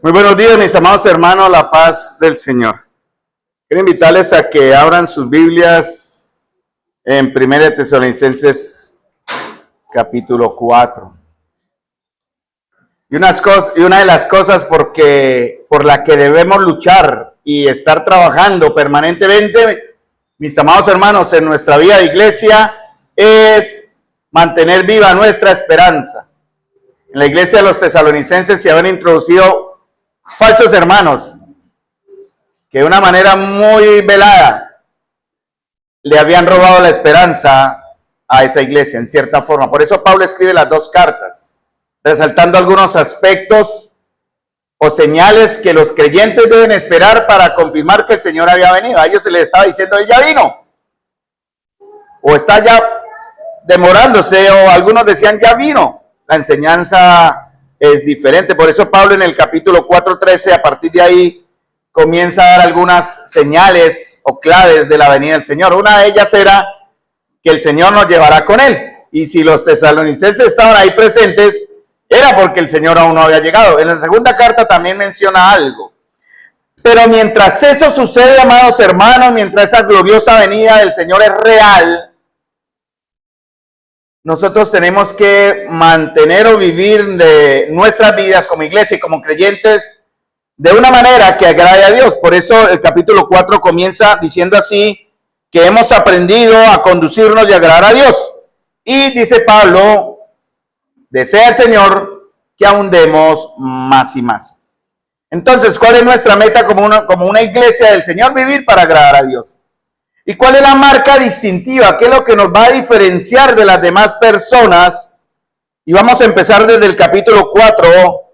Muy buenos días, mis amados hermanos, la paz del Señor. Quiero invitarles a que abran sus Biblias en 1 Tesalonicenses capítulo 4. Y una de las cosas por la que debemos luchar y estar trabajando permanentemente, mis amados hermanos, en nuestra vida de iglesia, es mantener viva nuestra esperanza. En la iglesia de los tesalonicenses se habían introducido falsos hermanos que de una manera muy velada le habían robado la esperanza a esa iglesia en cierta forma. Por eso Pablo escribe las dos cartas, resaltando algunos aspectos o señales que los creyentes deben esperar para confirmar que el Señor había venido. A ellos se les estaba diciendo, Él ya vino, o está ya demorándose, o algunos decían, ya vino. La enseñanza es diferente. Por eso Pablo en el capítulo 4:13, a partir de ahí, comienza a dar algunas señales o claves de la venida del Señor. Una de ellas era que el Señor nos llevará con Él. Y si los tesalonicenses estaban ahí presentes, era porque el Señor aún no había llegado. En la segunda carta también menciona algo. Pero mientras eso sucede, amados hermanos, mientras esa gloriosa venida del Señor es real, nosotros tenemos que mantener o vivir de nuestras vidas como iglesia y como creyentes de una manera que agrade a Dios. Por eso el capítulo 4 comienza diciendo así, que hemos aprendido a conducirnos y agradar a Dios. Y dice Pablo, desea el Señor que ahondemos más y más. Entonces, ¿cuál es nuestra meta como una iglesia del Señor? Vivir para agradar a Dios. ¿Y cuál es la marca distintiva? ¿Qué es lo que nos va a diferenciar de las demás personas? Y vamos a empezar desde el capítulo 4,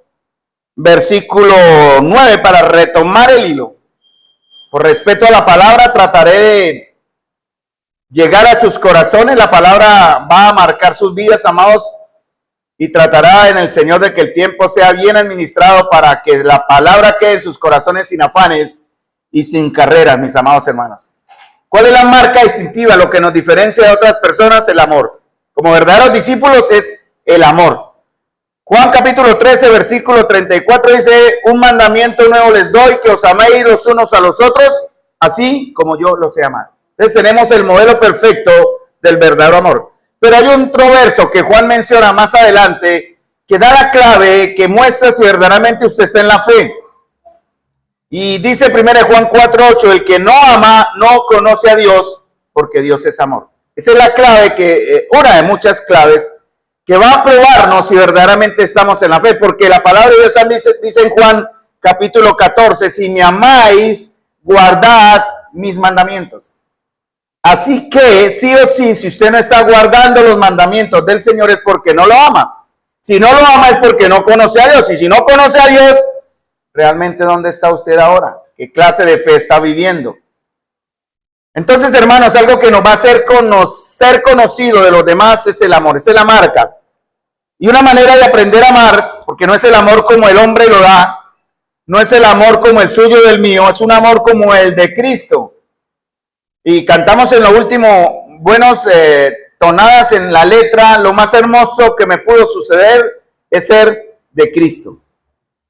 versículo 9, para retomar el hilo. Por respeto a la palabra, trataré de llegar a sus corazones. La palabra va a marcar sus vidas, amados, y tratará en el Señor de que el tiempo sea bien administrado para que la palabra quede en sus corazones sin afanes y sin carreras, mis amados hermanos. ¿Cuál es la marca distintiva? Lo que nos diferencia de otras personas, el amor. Como verdaderos discípulos es el amor. Juan capítulo 13, versículo 34 dice, un mandamiento nuevo les doy, que os améis los unos a los otros, así como yo los he amado. Entonces tenemos el modelo perfecto del verdadero amor. Pero hay otro verso que Juan menciona más adelante, que da la clave, que muestra si verdaderamente usted está en la fe. Y dice 1 Juan 4:8, el que no ama no conoce a Dios, porque Dios es amor. Esa es la clave, una de muchas claves, que va a probarnos si verdaderamente estamos en la fe, porque la palabra de Dios también dice en Juan capítulo 14, si me amáis, guardad mis mandamientos. Así que, sí o sí, si usted no está guardando los mandamientos del Señor es porque no lo ama. Si no lo ama es porque no conoce a Dios, y si no conoce a Dios, realmente, ¿dónde está usted ahora? ¿Qué clase de fe está viviendo? Entonces, hermanos, algo que nos va a hacer ser conocido de los demás es el amor, esa es la marca. Y una manera de aprender a amar, porque no es el amor como el hombre lo da, no es el amor como el suyo y el mío, es un amor como el de Cristo. Y cantamos en lo último buenos tonadas en la letra, lo más hermoso que me pudo suceder es ser de Cristo.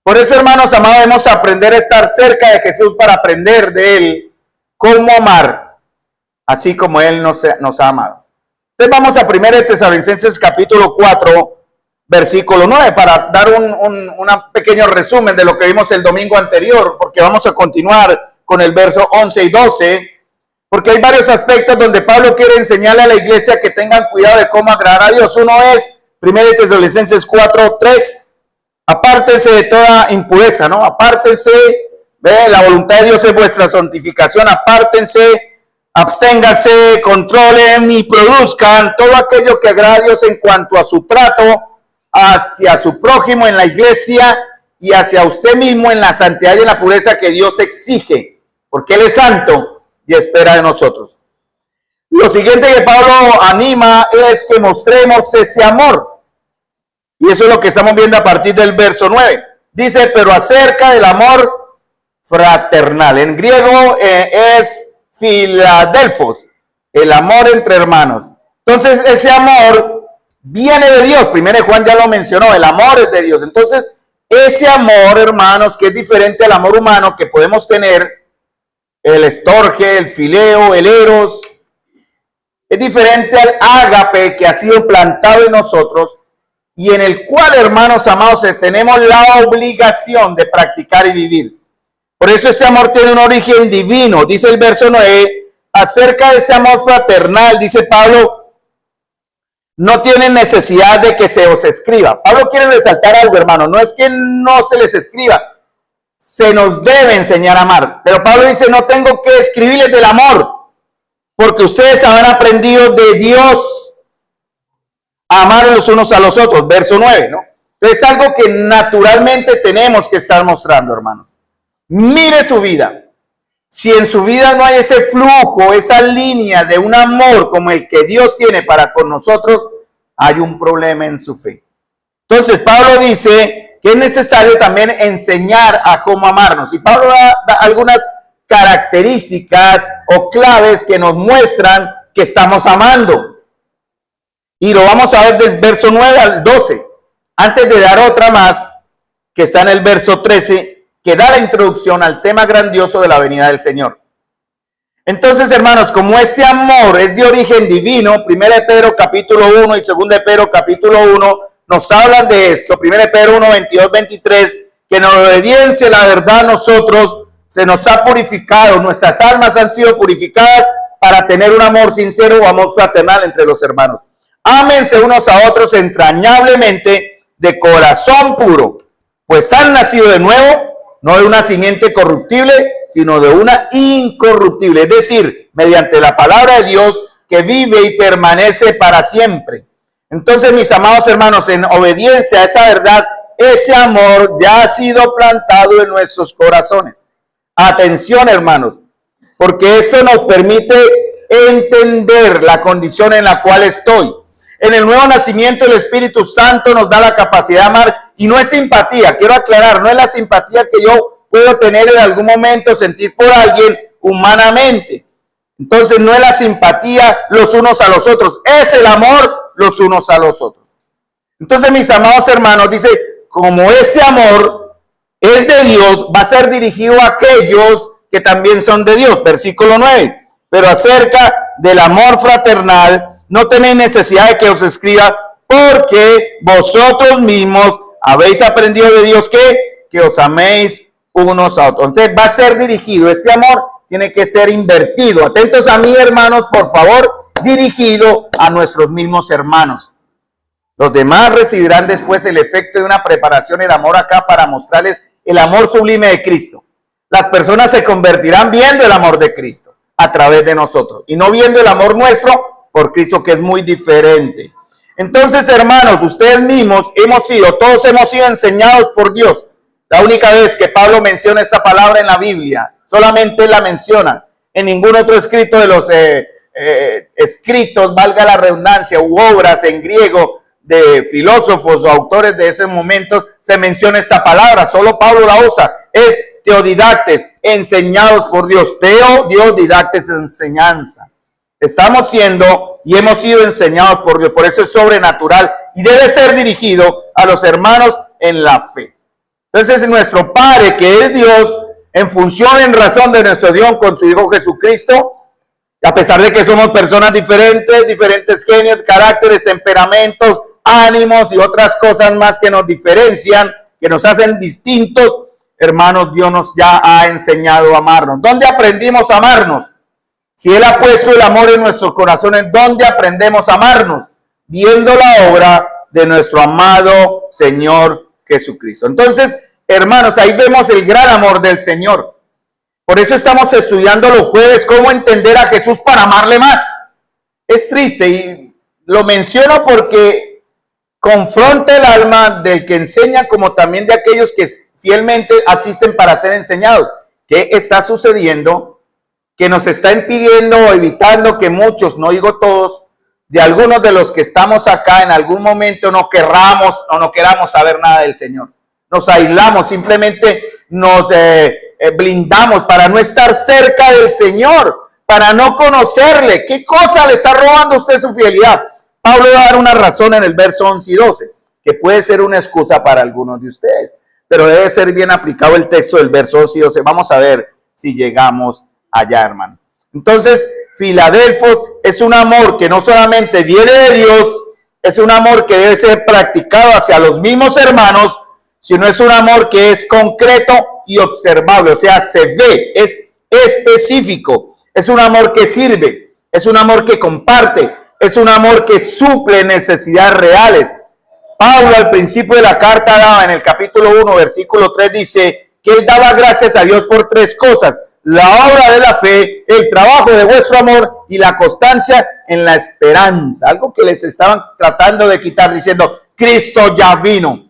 Por eso, hermanos amados, debemos aprender a estar cerca de Jesús para aprender de Él cómo amar, así como Él nos ha amado. Entonces vamos a 1 Tesalonicenses capítulo 4, versículo 9, para dar un pequeño resumen de lo que vimos el domingo anterior, porque vamos a continuar con el verso 11 y 12, porque hay varios aspectos donde Pablo quiere enseñarle a la iglesia que tengan cuidado de cómo agradar a Dios. Uno es 1 Tesalonicenses 4:3. Apártense de toda impureza, ¿no? Apártense, la voluntad de Dios es vuestra santificación, apártense, absténganse, controlen y produzcan todo aquello que agrada a Dios en cuanto a su trato hacia su prójimo en la iglesia y hacia usted mismo en la santidad y en la pureza que Dios exige, porque Él es santo y espera de nosotros. Lo siguiente que Pablo anima es que mostremos ese amor. Y eso es lo que estamos viendo a partir del verso 9. Dice, pero acerca del amor fraternal. En griego es Filadelfos, el amor entre hermanos. Entonces, ese amor viene de Dios. Primero Juan ya lo mencionó, el amor es de Dios. Entonces, ese amor, hermanos, que es diferente al amor humano que podemos tener, el estorge, el fileo, el eros, es diferente al ágape que ha sido plantado en nosotros y en el cual, hermanos amados, tenemos la obligación de practicar y vivir. Por eso este amor tiene un origen divino. Dice el verso 9, acerca de ese amor fraternal, dice Pablo, no tienen necesidad de que se os escriba. Pablo quiere resaltar algo, hermano, no es que no se les escriba, se nos debe enseñar a amar. Pero Pablo dice, no tengo que escribirles del amor, porque ustedes han aprendido de Dios a amar los unos a los otros. Verso 9, ¿no? Es algo que naturalmente tenemos que estar mostrando, hermanos. Mire su vida. Si en su vida no hay ese flujo, esa línea de un amor como el que Dios tiene para con nosotros, hay un problema en su fe. Entonces, Pablo dice que es necesario también enseñar a cómo amarnos. Y Pablo da algunas características o claves que nos muestran que estamos amando. Y lo vamos a ver del verso 9 al 12. Antes de dar otra más, que está en el verso 13, que da la introducción al tema grandioso de la venida del Señor. Entonces, hermanos, como este amor es de origen divino, 1 Pedro capítulo 1 y 2 Pedro capítulo 1 nos hablan de esto. 1 Pedro 1, 22, 23, que en obediencia a la verdad nosotros se nos ha purificado, nuestras almas han sido purificadas para tener un amor sincero o amor fraternal entre los hermanos. Ámense unos a otros entrañablemente de corazón puro, pues han nacido de nuevo, no de una simiente corruptible, sino de una incorruptible, es decir, mediante la palabra de Dios que vive y permanece para siempre. Entonces, mis amados hermanos, en obediencia a esa verdad, ese amor ya ha sido plantado en nuestros corazones. Atención, hermanos, porque esto nos permite entender la condición en la cual estoy. En el nuevo nacimiento, el Espíritu Santo nos da la capacidad de amar, y no es simpatía, quiero aclarar, no es la simpatía que yo puedo tener en algún momento, sentir por alguien humanamente. Entonces no es la simpatía los unos a los otros, es el amor los unos a los otros. Entonces, mis amados hermanos, dice, como ese amor es de Dios, va a ser dirigido a aquellos que también son de Dios. Versículo 9, pero acerca del amor fraternal, no tenéis necesidad de que os escriba, porque vosotros mismos habéis aprendido de Dios que os améis unos a otros. Entonces va a ser dirigido, este amor tiene que ser invertido. Atentos a mí, hermanos, por favor, dirigido a nuestros mismos hermanos. Los demás recibirán después el efecto de una preparación en amor acá para mostrarles el amor sublime de Cristo. Las personas se convertirán viendo el amor de Cristo a través de nosotros y no viendo el amor nuestro por Cristo, que es muy diferente. Entonces, hermanos, ustedes mismos todos hemos sido enseñados por Dios. La única vez que Pablo menciona esta palabra en la Biblia, solamente la menciona. En ningún otro escrito de los escritos, valga la redundancia, u obras en griego de filósofos o autores de ese momento, se menciona esta palabra. Solo Pablo la usa. Es teodidactes, enseñados por Dios. Dios didactes, enseñanza. Estamos siendo y hemos sido enseñados por Dios. Por eso es sobrenatural y debe ser dirigido a los hermanos en la fe. Entonces, nuestro Padre, que es Dios, en función, en razón de nuestro Dios con su Hijo Jesucristo, a pesar de que somos personas diferentes genios, caracteres, temperamentos, ánimos y otras cosas más que nos diferencian, que nos hacen distintos, hermanos, Dios nos ya ha enseñado a amarnos. ¿Dónde aprendimos a amarnos? Si Él ha puesto el amor en nuestros corazones, ¿dónde aprendemos a amarnos? Viendo la obra de nuestro amado Señor Jesucristo. Entonces, hermanos, ahí vemos el gran amor del Señor. Por eso estamos estudiando los jueves cómo entender a Jesús para amarle más. Es triste y lo menciono porque confronta el alma del que enseña como también de aquellos que fielmente asisten para ser enseñados. ¿Qué está sucediendo? Que nos está impidiendo o evitando que muchos, no digo todos, de algunos de los que estamos acá en algún momento no querramos o no queramos saber nada del Señor. Nos aislamos, simplemente nos blindamos para no estar cerca del Señor, para no conocerle. ¿Qué cosa le está robando a usted su fidelidad? Pablo va a dar una razón en el verso 11 y 12, que puede ser una excusa para algunos de ustedes. pero debe ser bien aplicado el texto del verso 2 y 12. Vamos a ver si llegamos allá, hermano. Entonces, Filadelfos es un amor que no solamente viene de Dios, es un amor que debe ser practicado hacia los mismos hermanos, sino es un amor que es concreto y observable, o sea, se ve, es específico, es un amor que sirve, es un amor que comparte, es un amor que suple necesidades reales. Pablo al principio de la carta daba en el capítulo 1, versículo 3, dice que él daba gracias a Dios por tres cosas: la obra de la fe, el trabajo de vuestro amor y la constancia en la esperanza. Algo que les estaban tratando de quitar, diciendo, Cristo ya vino.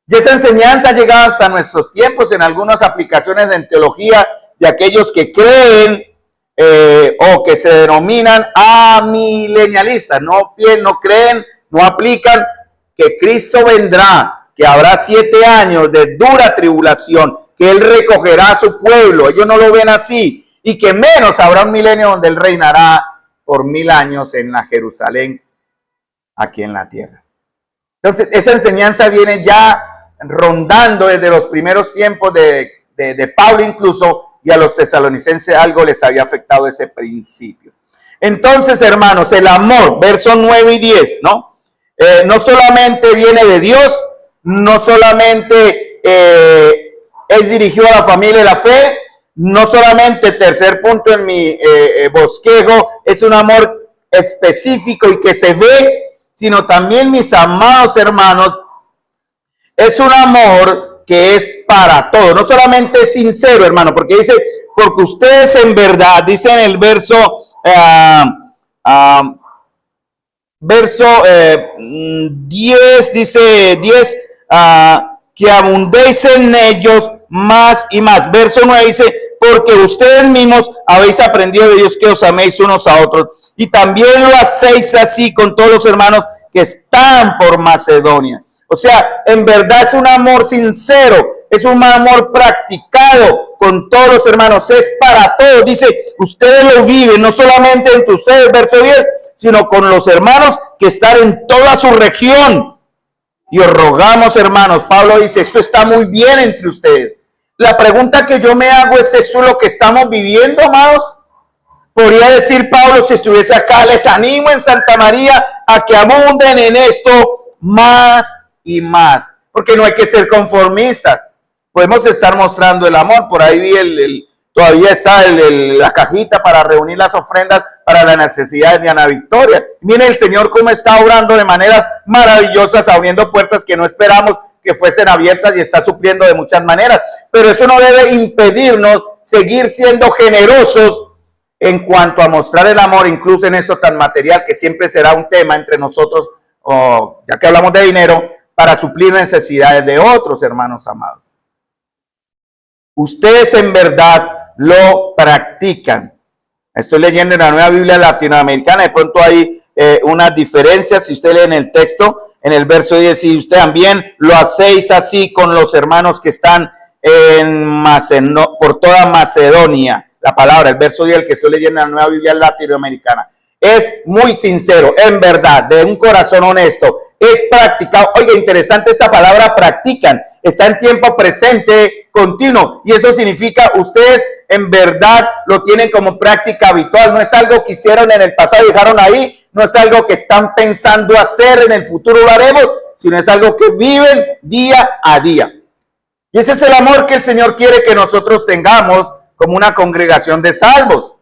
Y esa enseñanza ha llegado hasta nuestros tiempos en algunas aplicaciones de teología de aquellos que creen o que se denominan amilenialistas. No creen, no aplican que Cristo vendrá, que habrá 7 años de dura tribulación, que Él recogerá a su pueblo. Ellos no lo ven así, y que menos habrá un milenio donde Él reinará por 1000 años en la Jerusalén, aquí en la tierra. Entonces, esa enseñanza viene ya rondando desde los primeros tiempos de Pablo incluso, y a los tesalonicenses algo les había afectado ese principio. Entonces, hermanos, el amor, versos 9 y 10, ¿no? No solamente viene de Dios, no solamente es dirigido a la familia de la fe, no solamente, tercer punto en mi bosquejo, es un amor específico y que se ve, sino también, mis amados hermanos, es un amor que es para todo, no solamente es sincero, hermano, porque dice, porque ustedes en verdad, dice en el verso 10, dice 10, que abundéis en ellos más y más. Verso 9 dice, porque ustedes mismos habéis aprendido de Dios que os améis unos a otros, y también lo hacéis así con todos los hermanos que están por Macedonia. O sea, en verdad es un amor sincero, es un amor practicado con todos los hermanos, es para todos. Dice, ustedes lo viven, no solamente entre ustedes, verso 10, sino con los hermanos que están en toda su región. Y os rogamos, hermanos, Pablo dice, esto está muy bien entre ustedes. La pregunta que yo me hago es, ¿eso es lo que estamos viviendo, amados? Podría decir Pablo, si estuviese acá, les animo en Santa María a que abunden en esto más y más, porque no hay que ser conformistas. Podemos estar mostrando el amor. Por ahí vi todavía está la cajita para reunir las ofrendas para las necesidades de Ana Victoria. Miren el Señor cómo está obrando de maneras maravillosas, abriendo puertas que no esperamos que fuesen abiertas, y está supliendo de muchas maneras. Pero eso no debe impedirnos seguir siendo generosos en cuanto a mostrar el amor, incluso en esto tan material, que siempre será un tema entre nosotros, ya que hablamos de dinero, para suplir necesidades de otros, hermanos amados. Ustedes en verdad lo practican. Estoy leyendo en la Nueva Biblia Latinoamericana, de pronto hay unas diferencias. Si usted lee en el texto, en el verso 10, y usted también lo hacéis así con los hermanos que están por toda Macedonia. La palabra, el verso 10, el que estoy leyendo en la Nueva Biblia Latinoamericana. Es muy sincero, en verdad, de un corazón honesto, es practicado. Oiga, interesante esta palabra, practican, está en tiempo presente continuo, y eso significa ustedes en verdad lo tienen como práctica habitual. No es algo que hicieron en el pasado y dejaron ahí, no es algo que están pensando hacer en el futuro, lo haremos, sino es algo que viven día a día. Y ese es el amor que el Señor quiere que nosotros tengamos como una congregación de salvos.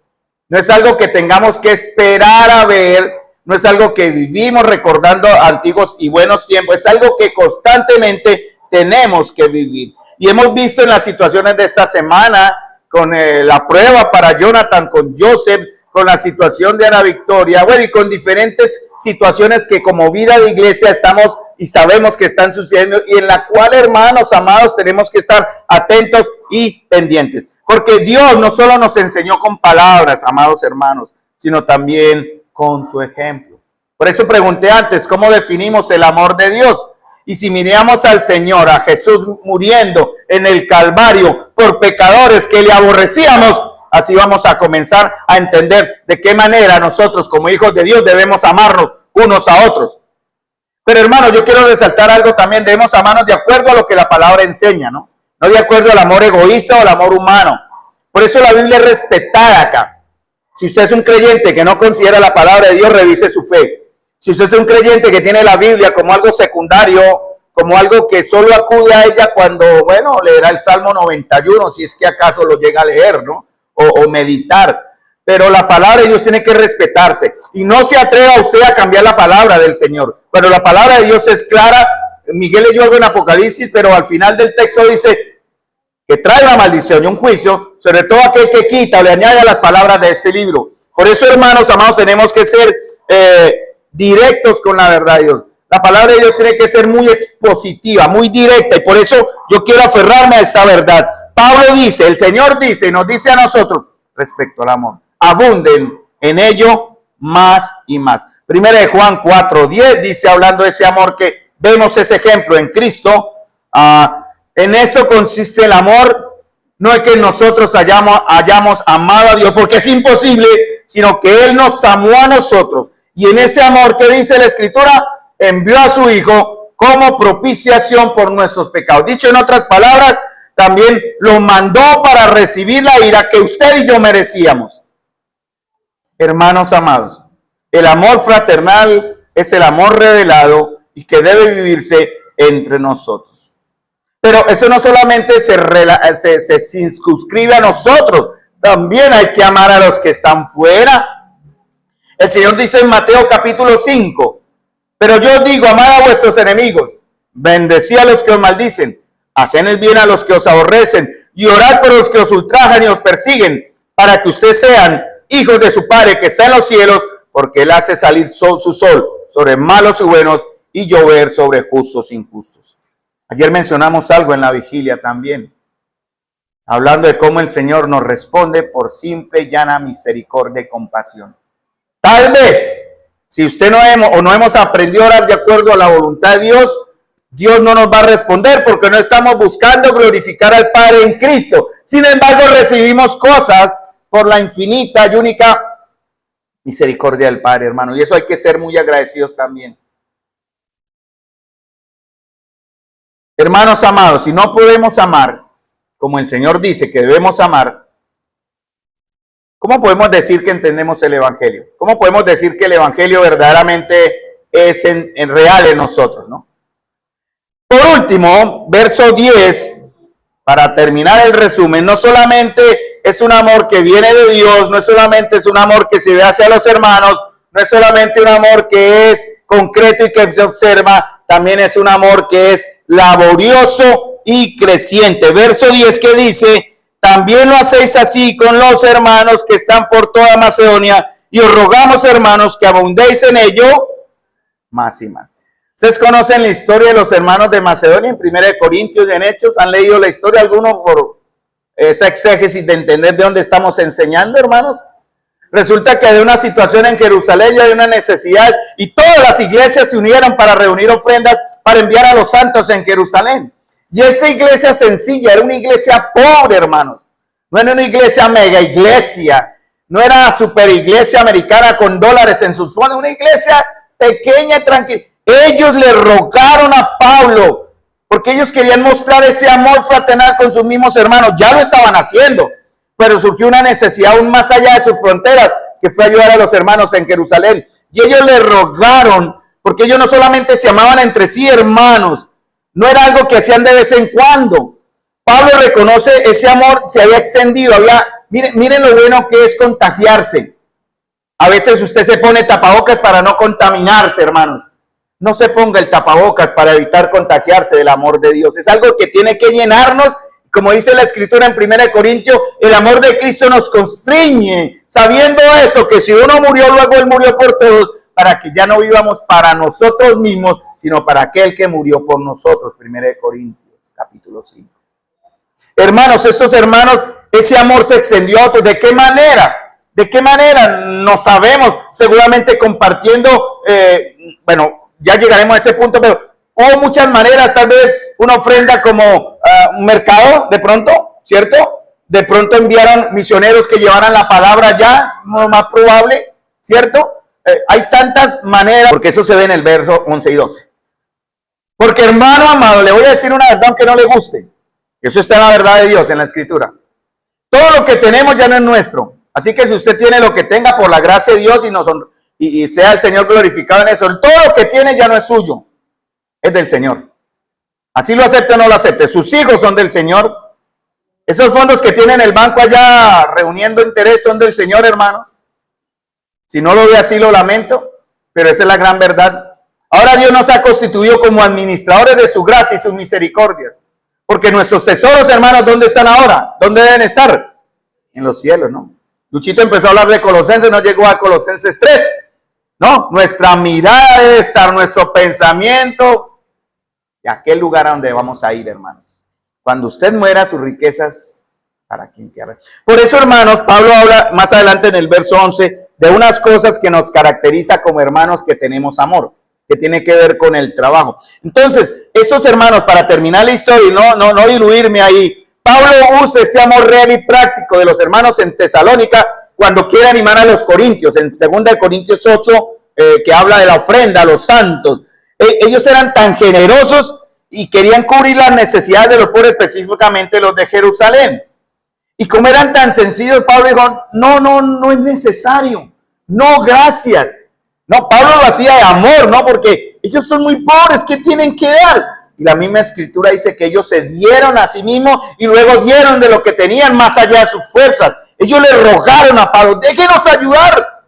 No es algo que tengamos que esperar a ver, no es algo que vivimos recordando antiguos y buenos tiempos, es algo que constantemente tenemos que vivir. Y hemos visto en las situaciones de esta semana, con la prueba para Jonathan, con Joseph, con la situación de Ana Victoria, bueno, y con diferentes situaciones que como vida de iglesia estamos y sabemos que están sucediendo, y en la cual, hermanos amados, tenemos que estar atentos y pendientes. Porque Dios no solo nos enseñó con palabras, amados hermanos, sino también con su ejemplo. Por eso pregunté antes, ¿cómo definimos el amor de Dios? Y si miramos al Señor, a Jesús muriendo en el Calvario por pecadores que le aborrecíamos, así vamos a comenzar a entender de qué manera nosotros como hijos de Dios debemos amarnos unos a otros. Pero hermano, yo quiero resaltar algo también. Debemos amarnos de acuerdo a lo que la palabra enseña, ¿no? No de acuerdo al amor egoísta o al amor humano. Por eso la Biblia es respetada acá. Si usted es un creyente que no considera la palabra de Dios, revise su fe. Si usted es un creyente que tiene la Biblia como algo secundario, como algo que solo acude a ella cuando, bueno, leerá el Salmo 91, si es que acaso lo llega a leer, ¿no? O meditar. Pero la palabra de Dios tiene que respetarse. Y no se atreva usted a cambiar la palabra del Señor. Cuando la palabra de Dios es clara, Miguel leyó algo en Apocalipsis, pero al final del texto dice que trae una maldición y un juicio, sobre todo aquel que quita o le añade a las palabras de este libro. Por eso, hermanos amados, tenemos que ser directos con la verdad de Dios. La palabra de Dios tiene que ser muy expositiva, muy directa, y por eso yo quiero aferrarme a esta verdad. Pablo dice, el Señor dice, nos dice a nosotros, respecto al amor, abunden en ello más y más. Primera de Juan 4:10 dice, hablando de ese amor que vemos ese ejemplo en Cristo, en eso consiste el amor, no es que nosotros hayamos amado a Dios, porque es imposible, sino que Él nos amó a nosotros. Y en ese amor que dice la Escritura, envió a su Hijo como propiciación por nuestros pecados. Dicho en otras palabras, también lo mandó para recibir la ira que usted y yo merecíamos. Hermanos amados, el amor fraternal es el amor revelado y que debe vivirse entre nosotros. Pero eso no solamente se circunscribe a nosotros, también hay que amar a los que están fuera. El Señor dice en Mateo capítulo 5, pero yo os digo, amad a vuestros enemigos, bendecid a los que os maldicen, haced el bien a los que os aborrecen, y orad por los que os ultrajan y os persiguen, para que ustedes sean hijos de su Padre que está en los cielos, porque Él hace salir su sol sobre malos y buenos, y llover sobre justos e injustos. Ayer mencionamos algo en la vigilia también, hablando de cómo el Señor nos responde por simple y llana misericordia y compasión. Tal vez, si usted no hemos aprendido a orar de acuerdo a la voluntad de Dios, Dios no nos va a responder porque no estamos buscando glorificar al Padre en Cristo. Sin embargo, recibimos cosas por la infinita y única misericordia del Padre, hermano. Y eso hay que ser muy agradecidos también. Hermanos amados, si no podemos amar como el Señor dice que debemos amar, ¿cómo podemos decir que entendemos el Evangelio? ¿Cómo podemos decir que el Evangelio verdaderamente es en real en nosotros, ¿no? Por último, verso 10, para terminar el resumen, no solamente es un amor que viene de Dios, no solamente es un amor que se ve hacia los hermanos, no es solamente un amor que es concreto y que se observa, también es un amor que es laborioso y creciente. Verso 10 que dice, también lo hacéis así con los hermanos que están por toda Macedonia, y os rogamos, hermanos, que abundéis en ello más y más. ¿Ustedes conocen la historia de los hermanos de Macedonia en 1 Corintios y en Hechos? ¿Han leído la historia algunos por esa exégesis de entender de dónde estamos enseñando, hermanos? Resulta que había una situación en Jerusalén y hay una necesidad, y todas las iglesias se unieron para reunir ofrendas para enviar a los santos en Jerusalén. Y esta iglesia sencilla era una iglesia pobre, hermanos. No era una iglesia mega iglesia, no era super iglesia americana con dólares en sus fondos, una iglesia pequeña y tranquila. Ellos le rogaron a Pablo porque ellos querían mostrar ese amor fraternal con sus mismos hermanos. Ya lo estaban haciendo, pero surgió una necesidad aún más allá de sus fronteras, que fue ayudar a los hermanos en Jerusalén. Y ellos le rogaron, porque ellos no solamente se amaban entre sí, hermanos, no era algo que hacían de vez en cuando. Pablo reconoce ese amor, se había extendido, miren lo bueno que es contagiarse. A veces usted se pone tapabocas para no contaminarse, hermanos. No se ponga el tapabocas para evitar contagiarse del amor de Dios. Es algo que tiene que llenarnos. Como dice la Escritura en 1 Corintios, el amor de Cristo nos constriñe, sabiendo eso, que si uno murió, luego Él murió por todos, para que ya no vivamos para nosotros mismos, sino para aquel que murió por nosotros. 1 Corintios, capítulo 5. Hermanos, estos hermanos, ese amor se extendió a otros. ¿De qué manera? ¿De qué manera? No sabemos. Seguramente compartiendo, ya llegaremos a ese punto, pero hubo muchas maneras. Tal vez una ofrenda como un mercado, de pronto, ¿cierto? De pronto enviaron misioneros que llevaran la palabra allá, lo más probable, ¿cierto? Hay tantas maneras, porque eso se ve en el verso 11 y 12. Porque hermano amado, le voy a decir una verdad aunque no le guste. Eso está en la verdad de Dios, en la Escritura. Todo lo que tenemos ya no es nuestro. Así que si usted tiene lo que tenga por la gracia de Dios y sea el Señor glorificado en eso, todo lo que tiene ya no es suyo, es del Señor. Así lo acepte o no lo acepte. Sus hijos son del Señor. Esos fondos que tiene en el banco allá reuniendo interés son del Señor, hermanos. Si no lo ve así, lo lamento, pero esa es la gran verdad. Ahora Dios nos ha constituido como administradores de su gracia y sus misericordias. Porque nuestros tesoros, hermanos, ¿dónde están ahora? ¿Dónde deben estar? En los cielos, ¿no? Luchito empezó a hablar de Colosenses, no llegó a Colosenses 3. No, nuestra mirada debe estar, nuestro pensamiento, y aquel lugar a donde vamos a ir, hermanos. Cuando usted muera, sus riquezas, ¿para quién quiera? Por eso, hermanos, Pablo habla más adelante en el verso 11 de unas cosas que nos caracteriza como hermanos que tenemos amor, que tiene que ver con el trabajo. Entonces, estos hermanos, para terminar la historia y no diluirme ahí, Pablo usa este amor real y práctico de los hermanos en Tesalónica cuando quiere animar a los corintios. En 2 Corintios 8, que habla de la ofrenda a los santos. Ellos eran tan generosos y querían cubrir las necesidades de los pobres, específicamente los de Jerusalén. Y como eran tan sencillos, Pablo dijo, no es necesario. No, gracias. No, Pablo lo hacía de amor, ¿no? Porque ellos son muy pobres, ¿qué tienen que dar? Y la misma Escritura dice que ellos se dieron a sí mismos y luego dieron de lo que tenían más allá de sus fuerzas. Ellos le rogaron a Pablo, déjenos ayudar,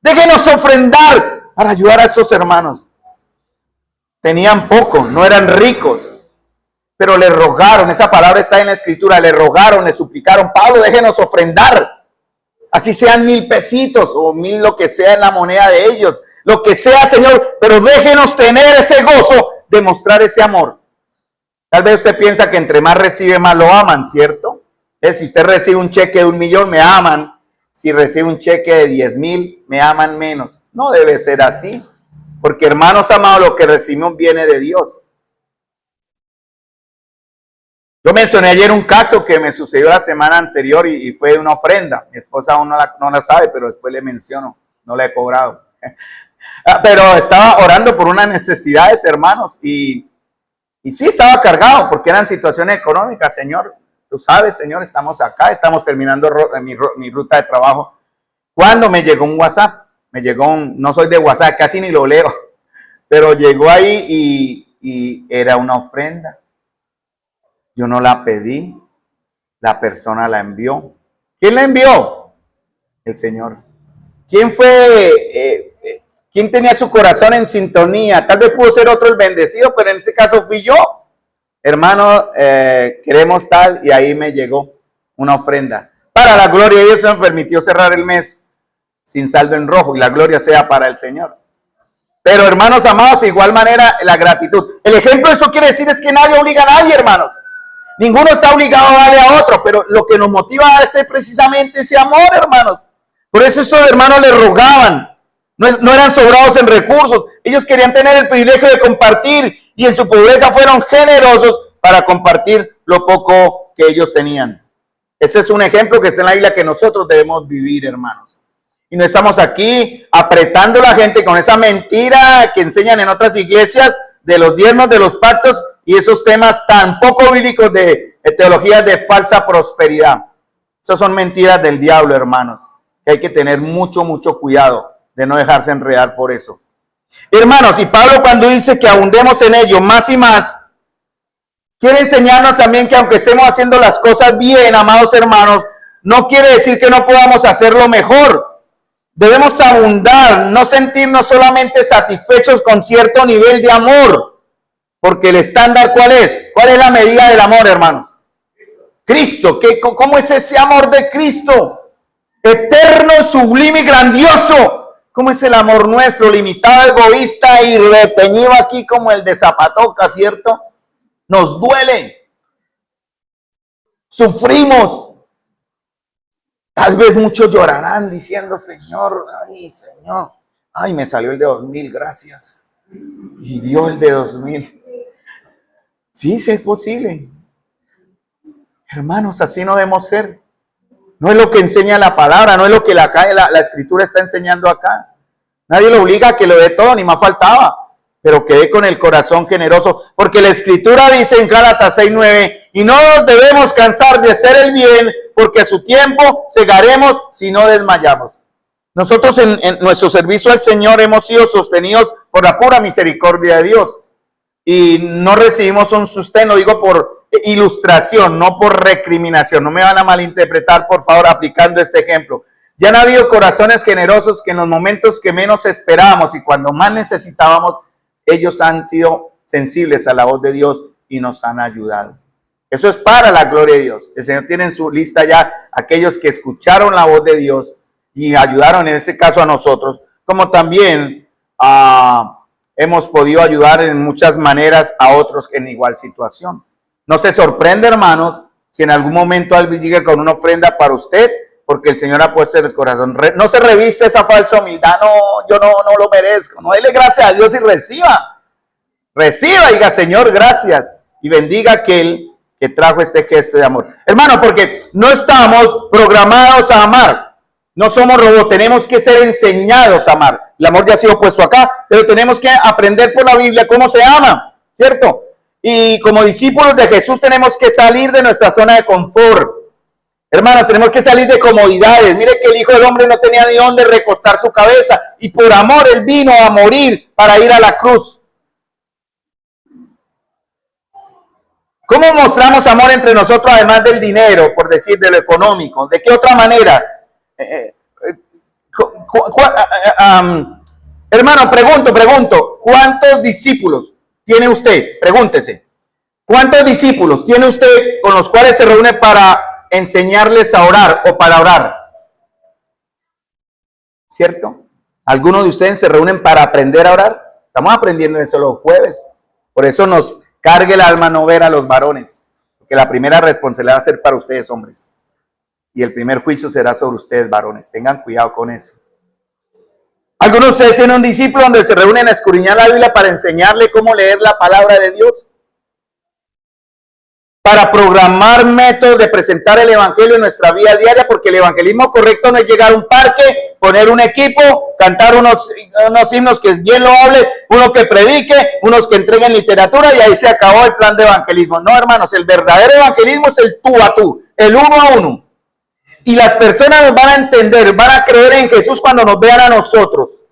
déjenos ofrendar para ayudar a estos hermanos. Tenían poco, no eran ricos, pero le rogaron, esa palabra está en la Escritura, le rogaron, le suplicaron, Pablo, déjenos ofrendar. Así sean 1000 pesitos o 1000 lo que sea en la moneda de ellos, lo que sea, Señor, pero déjenos tener ese gozo de mostrar ese amor. Tal vez usted piensa que entre más recibe, más lo aman, ¿cierto? Si usted recibe un cheque de 1 millón, me aman. Si recibe un cheque de 10,000, me aman menos. No debe ser así, porque hermanos amados, lo que recibimos viene de Dios. Yo mencioné ayer un caso que me sucedió la semana anterior y fue una ofrenda. Mi esposa aún no la sabe, pero después le menciono, no la he cobrado. Pero estaba orando por unas necesidades, hermanos, y sí estaba cargado porque eran situaciones económicas, Señor. Tú sabes, Señor, estamos acá, estamos terminando mi ruta de trabajo. Cuando me llegó un WhatsApp, no soy de WhatsApp, casi ni lo leo, pero llegó ahí y era una ofrenda. Yo no la pedí, la persona la envió. ¿Quién la envió? El Señor. ¿Quién fue? ¿Quién tenía su corazón en sintonía? Tal vez pudo ser otro el bendecido, pero en ese caso fui yo. Hermano, queremos tal, y ahí me llegó una ofrenda. Para la gloria de Dios se me permitió cerrar el mes sin saldo en rojo, y la gloria sea para el Señor. Pero hermanos amados, de igual manera la gratitud. El ejemplo de esto quiere decir es que nadie obliga a nadie, hermanos. Ninguno está obligado a darle a otro, pero lo que nos motiva a hacer precisamente ese amor, hermanos. Por eso estos hermanos le rogaban. No eran sobrados en recursos. Ellos querían tener el privilegio de compartir y en su pobreza fueron generosos para compartir lo poco que ellos tenían. Ese es un ejemplo que está en la Biblia que nosotros debemos vivir, hermanos. Y no estamos aquí apretando a la gente con esa mentira que enseñan en otras iglesias de los diezmos, de los pactos y esos temas tan poco bíblicos de teologías de falsa prosperidad. Esas son mentiras del diablo, hermanos, que hay que tener mucho cuidado de no dejarse enredar por eso. Hermanos, y Pablo cuando dice que abundemos en ello más y más, quiere enseñarnos también que aunque estemos haciendo las cosas bien, amados hermanos, no quiere decir que no podamos hacerlo mejor. Debemos abundar, no sentirnos solamente satisfechos con cierto nivel de amor, porque el estándar ¿cuál es? ¿Cuál es la medida del amor, hermanos? Cristo. ¿Cómo es ese amor de Cristo? Eterno, sublime y grandioso. ¿Cómo es el amor nuestro? Limitado, egoísta y retenido aquí como el de Zapatoca, ¿cierto? Nos duele. Sufrimos. Tal vez muchos llorarán diciendo, Señor, ay, me salió el de 2000, gracias. Y dio el de 2000. Sí, es posible. Hermanos, así no debemos ser. No es lo que enseña la palabra, no es lo que la Escritura está enseñando acá. Nadie lo obliga a que lo dé todo, ni más faltaba. pero quedé con el corazón generoso, porque la Escritura dice en Gálatas 6:9, y no nos debemos cansar de hacer el bien, porque a su tiempo segaremos si no desmayamos. Nosotros en nuestro servicio al Señor hemos sido sostenidos por la pura misericordia de Dios, y no recibimos un sustento, digo por ilustración, no por recriminación. No me van a malinterpretar, por favor, aplicando este ejemplo. Ya han habido corazones generosos que en los momentos que menos esperábamos y cuando más necesitábamos, ellos han sido sensibles a la voz de Dios y nos han ayudado. Eso es para la gloria de Dios. El Señor tiene en su lista ya aquellos que escucharon la voz de Dios y ayudaron, en ese caso a nosotros, como también hemos podido ayudar en muchas maneras a otros en igual situación. No se sorprende, hermanos, si en algún momento alguien llega con una ofrenda para usted, porque el Señor ha puesto en el corazón. No se reviste esa falsa humildad. No, yo no lo merezco. No, dele gracias a Dios y reciba. Reciba, diga, Señor, gracias. Y bendiga a aquel que trajo este gesto de amor. Hermano, porque no estamos programados a amar. No somos robots. Tenemos que ser enseñados a amar. El amor ya ha sido puesto acá, pero tenemos que aprender por la Biblia cómo se ama, ¿cierto? Y como discípulos de Jesús tenemos que salir de nuestra zona de confort. Hermanos, tenemos que salir de comodidades. Mire que el Hijo del Hombre no tenía ni dónde recostar su cabeza. Y por amor Él vino a morir para ir a la cruz. ¿Cómo mostramos amor entre nosotros además del dinero, por decir de lo económico? ¿De qué otra manera? Hermano, pregunto. ¿Cuántos discípulos tiene usted? Pregúntese. ¿Cuántos discípulos tiene usted con los cuales se reúne para enseñarles a orar o para orar? ¿Cierto? Algunos de ustedes se reúnen para aprender a orar. Estamos aprendiendo eso los jueves. Por eso nos cargue el alma no ver a los varones, porque la primera responsabilidad va a ser para ustedes, hombres, y el primer juicio será sobre ustedes, varones. Tengan cuidado con eso. Algunos de ustedes tienen un discípulo donde se reúnen a escudriñar la Biblia para enseñarle cómo leer la palabra de Dios, para programar métodos de presentar el evangelio en nuestra vida diaria, porque el evangelismo correcto no es llegar a un parque, poner un equipo, cantar unos himnos que es bien loable, uno que predique, unos que entreguen literatura y ahí se acabó el plan de evangelismo. No, hermanos, el verdadero evangelismo es el tú a tú, el uno a uno. Y las personas nos van a entender, van a creer en Jesús cuando nos vean a nosotros.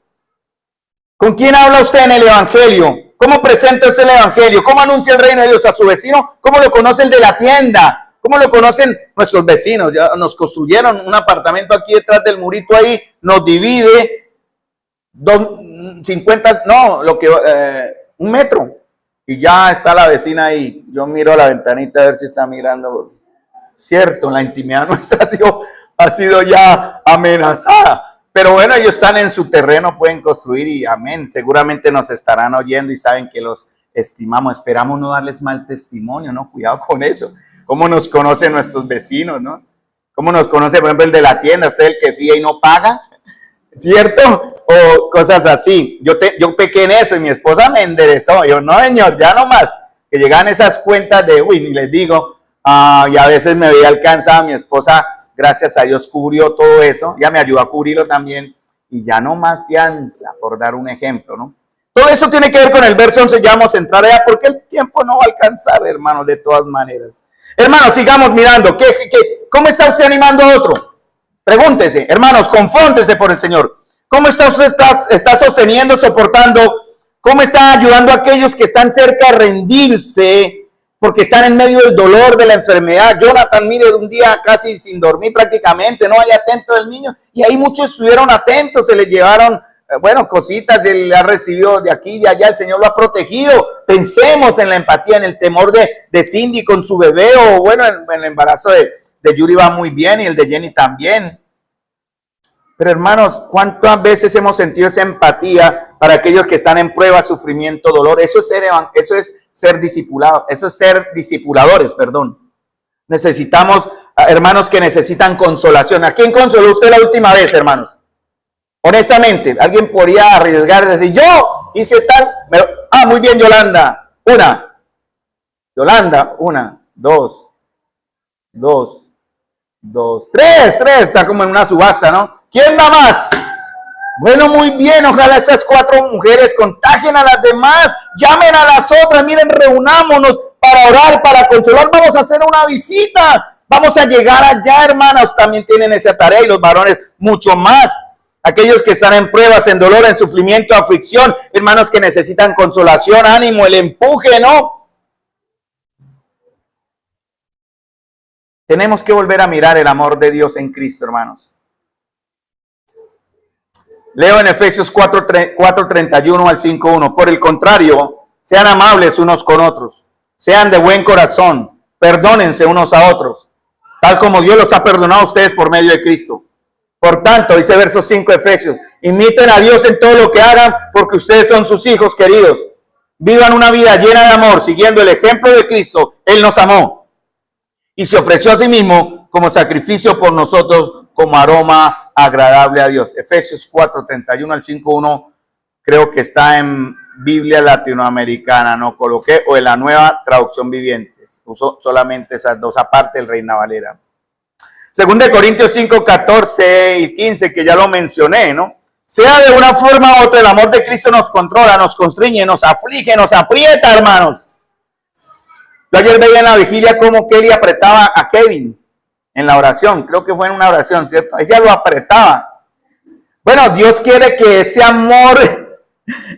¿Con quién habla usted en el evangelio? ¿Cómo presenta usted el evangelio? ¿Cómo anuncia el reino de Dios a su vecino? ¿Cómo lo conoce el de la tienda? ¿Cómo lo conocen nuestros vecinos? Ya nos construyeron un apartamento aquí detrás del murito ahí, nos divide 50, no, un metro. Y ya está la vecina ahí. Yo miro a la ventanita a ver si está mirando. Cierto, la intimidad nuestra ha sido ya amenazada. Pero bueno, ellos están en su terreno, pueden construir y amén. Seguramente nos estarán oyendo y saben que los estimamos. Esperamos no darles mal testimonio, ¿no? Cuidado con eso. ¿Cómo nos conocen nuestros vecinos, no? ¿Cómo nos conoce, por ejemplo, el de la tienda? ¿Usted el que fía y no paga? ¿Cierto? O cosas así. Yo pequé en eso y mi esposa me enderezó. Yo, no, señor, ya no más. Que llegan esas cuentas de, ni les digo. Y a veces me veía alcanzada mi esposa. Gracias a Dios cubrió todo eso, ya me ayudó a cubrirlo también, y ya no más fianza, por dar un ejemplo, ¿no? Todo eso tiene que ver con el verso 11, ya vamos a entrar allá, porque el tiempo no va a alcanzar, hermanos, de todas maneras. Hermanos, sigamos mirando, ¿cómo está usted animando a otro? Pregúntese, hermanos, confróntese por el Señor. ¿Cómo está usted está sosteniendo, soportando? ¿Cómo está ayudando a aquellos que están cerca de rendirse? Porque están en medio del dolor, de la enfermedad. Jonathan, mire, un día casi sin dormir prácticamente, no hay atento del niño. Y ahí muchos estuvieron atentos, se le llevaron, cositas, él ha recibido de aquí y de allá, el Señor lo ha protegido. Pensemos en la empatía, en el temor de Cindy con su bebé, o bueno, en el embarazo de Yuri va muy bien y el de Jenny también. Pero hermanos, ¿cuántas veces hemos sentido esa empatía para aquellos que están en prueba, sufrimiento, dolor? Eso es ser discipulado, eso es ser discipuladores, perdón. Necesitamos, hermanos que necesitan consolación. ¿A quién consoló usted la última vez, hermanos? Honestamente, alguien podría arriesgar y decir, yo hice tal, muy bien, Yolanda, una, dos, tres, está como en una subasta, ¿no? ¿Quién da más? Bueno, muy bien, ojalá esas 4 mujeres contagien a las demás, llamen a las otras, miren, reunámonos para orar, para consolar, vamos a hacer una visita, vamos a llegar allá, hermanas, también tienen esa tarea y los varones mucho más. Aquellos que están en pruebas, en dolor, en sufrimiento, aflicción, hermanos que necesitan consolación, ánimo, el empuje, ¿no? Tenemos que volver a mirar el amor de Dios en Cristo, hermanos. Leo en Efesios 4:31 al 5:1. Por el contrario, sean amables unos con otros, sean de buen corazón, perdónense unos a otros, tal como Dios los ha perdonado a ustedes por medio de Cristo. Por tanto, dice verso 5 de Efesios, imiten a Dios en todo lo que hagan, porque ustedes son sus hijos queridos. Vivan una vida llena de amor, siguiendo el ejemplo de Cristo. Él nos amó y se ofreció a sí mismo como sacrificio por nosotros, como aroma agradable a Dios. Efesios 4:31 al 5:1, creo que está en Biblia latinoamericana, no coloqué, o en la Nueva Traducción Viviente. Uso solamente esas dos, aparte del Reina Valera. 2 Corintios 5:14 y 15, que ya lo mencioné, ¿no? Sea de una forma u otra, el amor de Cristo nos controla, nos constriñe, nos aflige, nos aprieta, hermanos. Yo ayer veía en la vigilia cómo Kelly apretaba a Kevin en la oración. Creo que fue en una oración, ¿cierto? Ella lo apretaba. Bueno, Dios quiere que ese amor,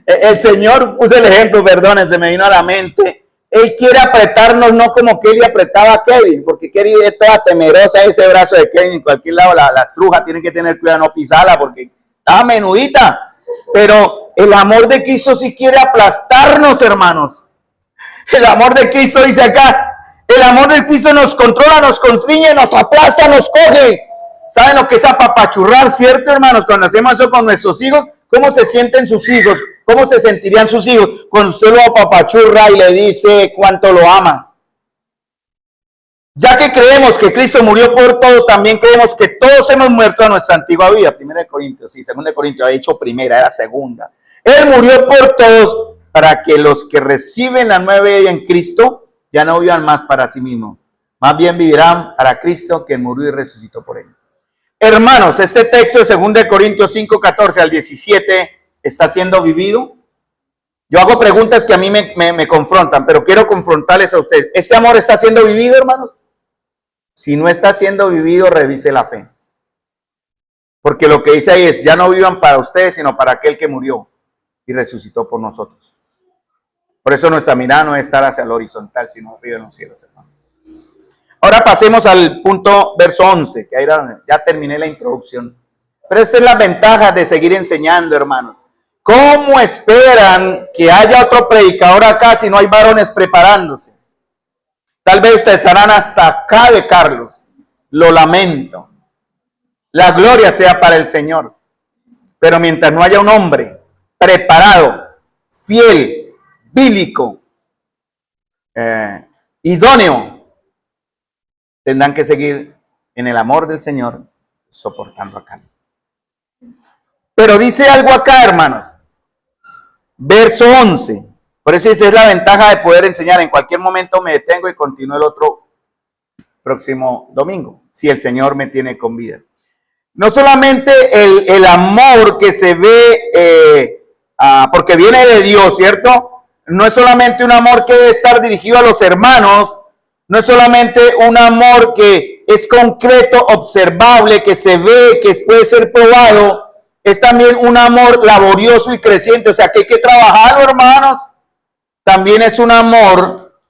el Señor, puse el ejemplo, perdón, se me vino a la mente. Él quiere apretarnos, no como Kelly apretaba a Kevin, porque Kelly es toda temerosa, ese brazo de Kevin en cualquier lado, la estruja, tiene que tener cuidado, no pisarla, porque estaba menudita. Pero el amor de Cristo sí quiere aplastarnos, hermanos. El amor de Cristo, dice acá, el amor de Cristo nos controla, nos constriñe, nos aplasta, nos coge. ¿Saben lo que es apapachurrar, cierto, hermanos? Cuando hacemos eso con nuestros hijos, ¿cómo se sienten sus hijos? ¿Cómo se sentirían sus hijos cuando usted lo apapachurra y le dice cuánto lo ama? Ya que creemos que Cristo murió por todos, también creemos que todos hemos muerto a nuestra antigua vida. 1 Corintios, sí, 2 Corintios, había dicho primera, era segunda. Él murió por todos para que los que reciben la nueva vida en Cristo ya no vivan más para sí mismos. Más bien vivirán para Cristo, que murió y resucitó por ellos. Hermanos, este texto de 2 Corintios 5:14 al 17 está siendo vivido. Yo hago preguntas que a mí me confrontan, pero quiero confrontarles a ustedes. ¿Este amor está siendo vivido, hermanos? Si no está siendo vivido, revise la fe. Porque lo que dice ahí es, ya no vivan para ustedes, sino para aquel que murió y resucitó por nosotros. Por eso nuestra mirada no es estar hacia el horizontal, sino arriba en los cielos, hermanos. Ahora pasemos al punto verso 11, que ahí ya terminé la introducción. Pero esta es la ventaja de seguir enseñando, hermanos. ¿Cómo esperan que haya otro predicador acá si no hay varones preparándose? Tal vez ustedes estarán hasta acá de Carlos. Lo lamento. La gloria sea para el Señor. Pero mientras no haya un hombre preparado, fiel, bíblico, idóneo, tendrán que seguir en el amor del Señor, soportando acá. Pero dice algo acá, hermanos. Verso 11. Por eso esa es la ventaja de poder enseñar. En cualquier momento me detengo y continúo el otro próximo domingo, si el Señor me tiene con vida. No solamente el amor que se ve, porque viene de Dios, ¿cierto? No es solamente un amor que debe estar dirigido a los hermanos, no es solamente un amor que es concreto, observable, que se ve, que puede ser probado, es también un amor laborioso y creciente, o sea que hay que trabajarlo, hermanos. También es un amor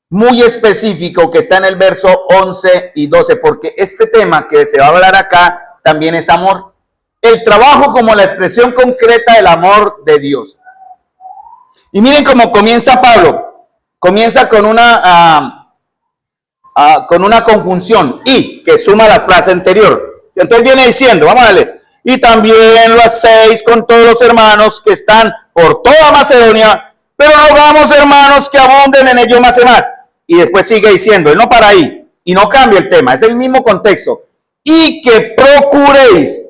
muy específico que está en el verso 11 y 12, porque este tema que se va a hablar acá también es amor. El trabajo como la expresión concreta del amor de Dios. Y miren cómo comienza Pablo. Comienza con una conjunción y que suma la frase anterior. Entonces viene diciendo, vamos a leer. Y también lo hacéis con todos los hermanos que están por toda Macedonia, pero rogamos, hermanos, que abunden en ello más y más. Y después sigue diciendo, él no para ahí, y no cambia el tema, es el mismo contexto. Y que procuréis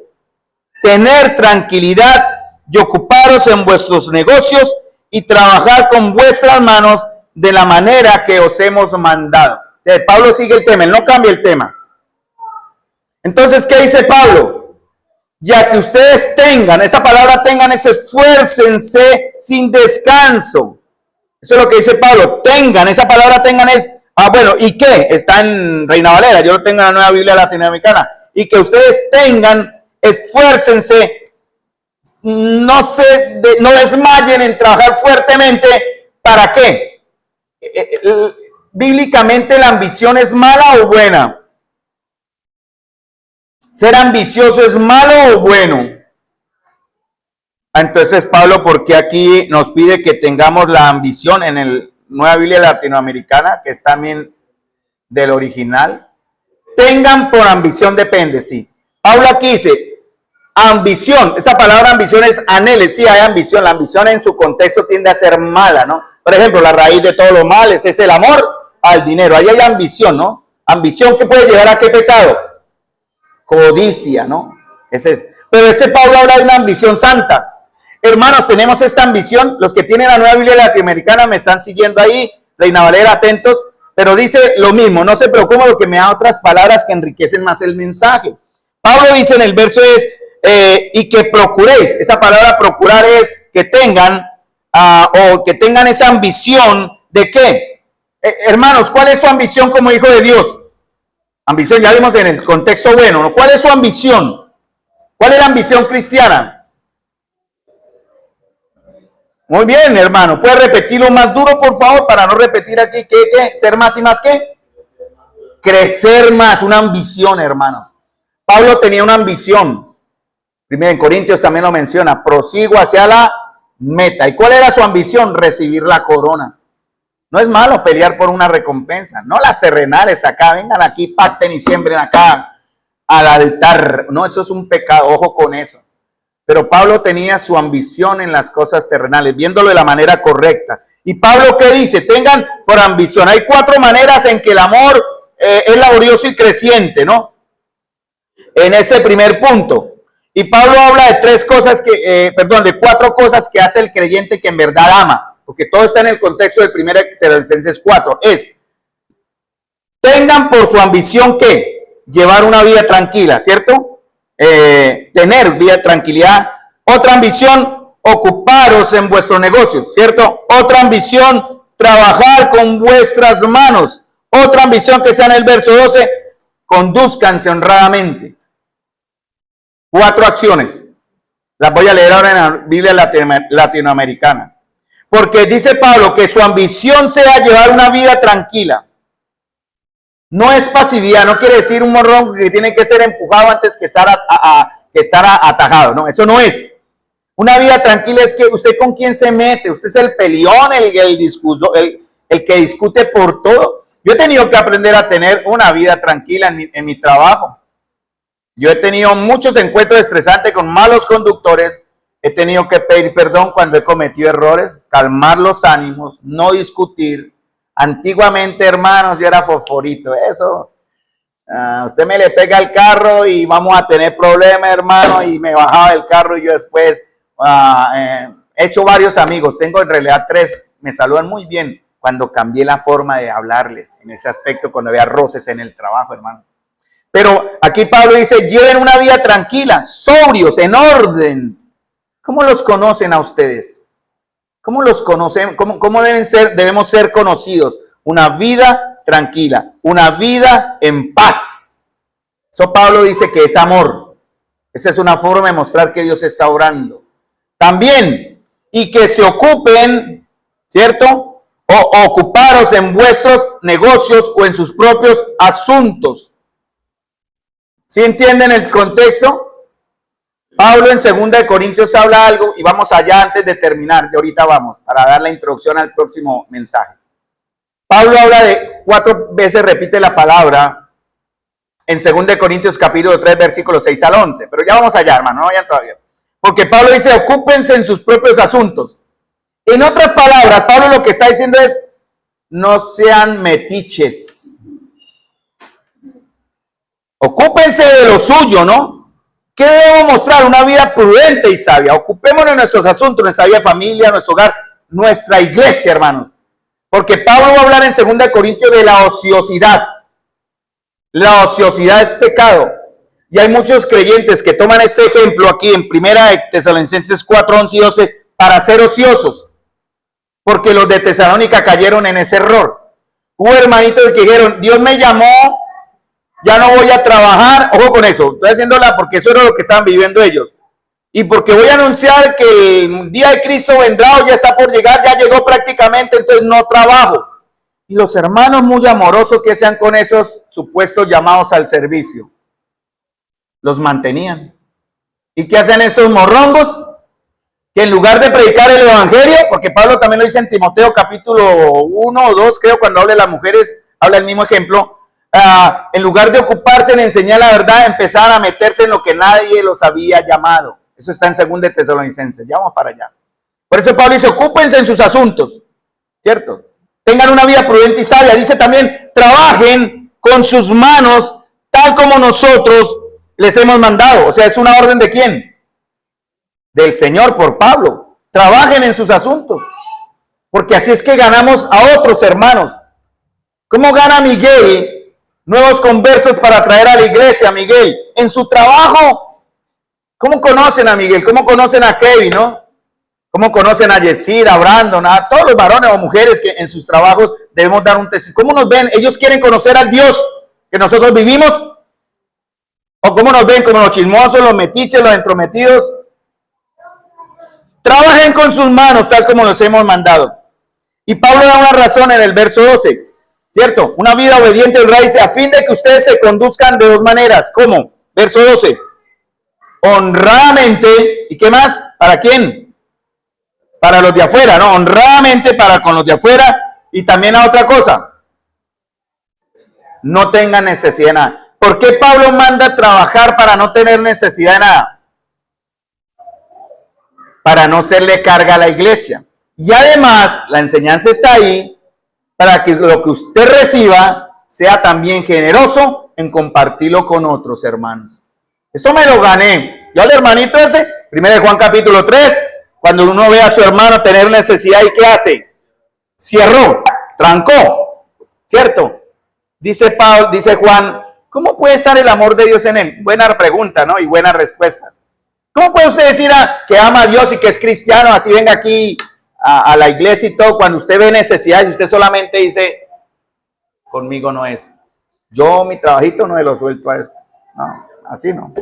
tener tranquilidad y ocuparos en vuestros negocios y trabajar con vuestras manos de la manera que os hemos mandado. Pablo sigue el tema, él no cambia el tema. Entonces, ¿qué dice Pablo? ya que ustedes tengan, esa palabra tengan es esfuércense sin descanso. Eso es lo que dice Pablo, tengan, esa palabra tengan es, bueno, ¿y qué? Está en Reina Valera, yo lo tengo en la Nueva Biblia Latinoamericana. Y que ustedes tengan, esfuércense, no desmayen en trabajar fuertemente. ¿Para qué? Bíblicamente, ¿la ambición es mala o buena? ¿Ser ambicioso es malo o bueno? Entonces, Pablo, ¿por qué aquí nos pide que tengamos la ambición en el Nueva Biblia Latinoamericana, que es también del original? Tengan por ambición, depende, sí. Pablo aquí dice, ambición, esa palabra ambición es anhelo, sí hay ambición, la ambición en su contexto tiende a ser mala, ¿no? Por ejemplo, la raíz de todos los males es el amor al dinero, ahí hay ambición, ¿no? Ambición que puede llevar a qué pecado, codicia, ¿no? Ese es. Pero Pablo habla de una ambición santa. Hermanos, tenemos esta ambición, los que tienen la Nueva Biblia Latinoamericana me están siguiendo ahí, Reina Valera, atentos, pero dice lo mismo, no se preocupen porque me da otras palabras que enriquecen más el mensaje. Pablo dice en el verso es, y que procuréis, esa palabra procurar es que tengan, o que tengan esa ambición de qué. Hermanos, ¿cuál es su ambición como hijo de Dios? Ambición, ya vimos en el contexto bueno, ¿no? ¿Cuál es su ambición? ¿Cuál es la ambición cristiana? Muy bien, hermano. ¿Puede repetirlo más duro, por favor, para no repetir aquí? ¿Qué? ¿Ser más y más qué? Crecer más, una ambición, hermanos. Pablo tenía una ambición. Primero en Corintios también lo menciona. Prosigo hacia la meta. ¿Y cuál era su ambición? Recibir la corona. No es malo pelear por una recompensa. No las terrenales acá. Vengan aquí, pacten y siembren acá al altar. No, eso es un pecado. Ojo con eso. Pero Pablo tenía su ambición en las cosas terrenales, viéndolo de la manera correcta. Y Pablo, ¿qué dice? Tengan por ambición. Hay 4 maneras en que el amor es laborioso y creciente, ¿no? En ese primer punto. Y Pablo habla de 4 cosas que hace el creyente que en verdad ama. Porque todo está en el contexto del 1 Tesalonicenses 4. Tengan por su ambición que llevar una vida tranquila, ¿cierto? Tener vida tranquilidad. Otra ambición, ocuparos en vuestros negocios, ¿cierto? Otra ambición, trabajar con vuestras manos. Otra ambición que está en el verso 12, condúzcanse honradamente. 4 acciones. Las voy a leer ahora en la Biblia Latinoamericana. Porque dice Pablo que su ambición sea llevar una vida tranquila. No es pasividad, no quiere decir un morrón que tiene que ser empujado antes que estar atajado, no, eso no es. Una vida tranquila es que usted con quién se mete, usted es el peleón, el que discute por todo. Yo he tenido que aprender a tener una vida tranquila en mi trabajo. Yo he tenido muchos encuentros estresantes con malos conductores, he tenido que pedir perdón cuando he cometido errores, calmar los ánimos, no discutir. Antiguamente, hermanos, yo era fosforito, eso. Usted me le pega al carro y vamos a tener problemas, hermano, y me bajaba del carro y yo después he hecho varios amigos, tengo en realidad 3, me saludan muy bien cuando cambié la forma de hablarles en ese aspecto, cuando había roces en el trabajo, hermano. Pero aquí Pablo dice, lleven una vida tranquila, sobrios, en orden. ¿Cómo los conocen a ustedes? ¿Cómo los conocen? ¿Cómo debemos ser conocidos? Una vida tranquila, una vida en paz. Eso Pablo dice que es amor. Esa es una forma de mostrar que Dios está obrando. También, y que se ocupen, ¿cierto? O ocuparos en vuestros negocios o en sus propios asuntos. ¿Sí entienden el contexto? Pablo en 2 Corintios habla algo y vamos allá antes de terminar, y ahorita vamos, para dar la introducción al próximo mensaje. Pablo habla de 4 veces, repite la palabra en 2 Corintios capítulo 3, versículos 6 al 11, pero ya vamos allá, hermano, no vayan todavía. Porque Pablo dice, ocúpense en sus propios asuntos. En otras palabras, Pablo lo que está diciendo es, no sean metiches. Ocúpense de lo suyo, ¿no? ¿Qué debemos mostrar? Una vida prudente y sabia. Ocupémonos de nuestros asuntos, nuestra vida familia, nuestro hogar, nuestra iglesia, hermanos. Porque Pablo va a hablar en 2 Corintios de la ociosidad. La ociosidad es pecado. Y hay muchos creyentes que toman este ejemplo aquí en 1 Tesalonicenses 4, 11 y 12 para ser ociosos, porque los de Tesalónica cayeron en ese error. Hubo hermanitos que dijeron, Dios me llamó, ya no voy a trabajar. Ojo con eso, estoy haciéndola porque eso era lo que estaban viviendo ellos. Y porque voy a anunciar que el día de Cristo vendrá o ya está por llegar, ya llegó prácticamente, entonces no trabajo. Y los hermanos muy amorosos que sean con esos supuestos llamados al servicio, los mantenían. ¿Y qué hacen estos morrongos? Que en lugar de predicar el evangelio, porque Pablo también lo dice en Timoteo capítulo 1 o 2, creo, cuando habla de las mujeres, habla el mismo ejemplo, en lugar de ocuparse en enseñar la verdad, empezaron a meterse en lo que nadie los había llamado. Eso está en 2 Tesalonicenses, ya vamos para allá. Por eso Pablo dice, ocúpense en sus asuntos, ¿cierto? Tengan una vida prudente y sabia. Dice también, trabajen con sus manos, tal como nosotros les hemos mandado. O sea, es una orden ¿de quién? Del Señor por Pablo. Trabajen en sus asuntos, porque así es que ganamos a otros hermanos. ¿Cómo gana Miguel nuevos conversos para traer a la iglesia? Miguel, en su trabajo. ¿Cómo conocen a Miguel? ¿Cómo conocen a Kevin, no? ¿Cómo conocen a Yesira, a Brandon, a todos los varones o mujeres que en sus trabajos debemos dar un testimonio? ¿Cómo nos ven? Ellos quieren conocer al Dios que nosotros vivimos. ¿O cómo nos ven? Como los chismosos, los metiches, los entrometidos. Trabajen con sus manos tal como los hemos mandado. Y Pablo da una razón en el verso 12, ¿cierto? Una vida obediente al rey, a fin de que ustedes se conduzcan de dos maneras. ¿Cómo? Verso 12. Honradamente. ¿Y qué más? ¿Para quién? Para los de afuera, ¿no? Honradamente para con los de afuera. Y también a otra cosa. No tengan necesidad de nada. ¿Por qué Pablo manda trabajar para no tener necesidad de nada? Para no serle carga a la iglesia. Y además, la enseñanza está ahí para que lo que usted reciba sea también generoso en compartirlo con otros hermanos. Esto me lo gané. Yo al hermanito ese, 1 Juan capítulo 3, cuando uno ve a su hermano tener necesidad, ¿y qué hace? Cierró, trancó, ¿cierto? Dice Pablo, dice Juan, ¿cómo puede estar el amor de Dios en él? Buena pregunta, ¿no? Y buena respuesta. ¿Cómo puede usted decir que ama a Dios y que es cristiano, así venga aquí a la iglesia y todo, cuando usted ve necesidad y usted solamente dice, conmigo no es? Yo mi trabajito no me lo suelto a esto. No, así no.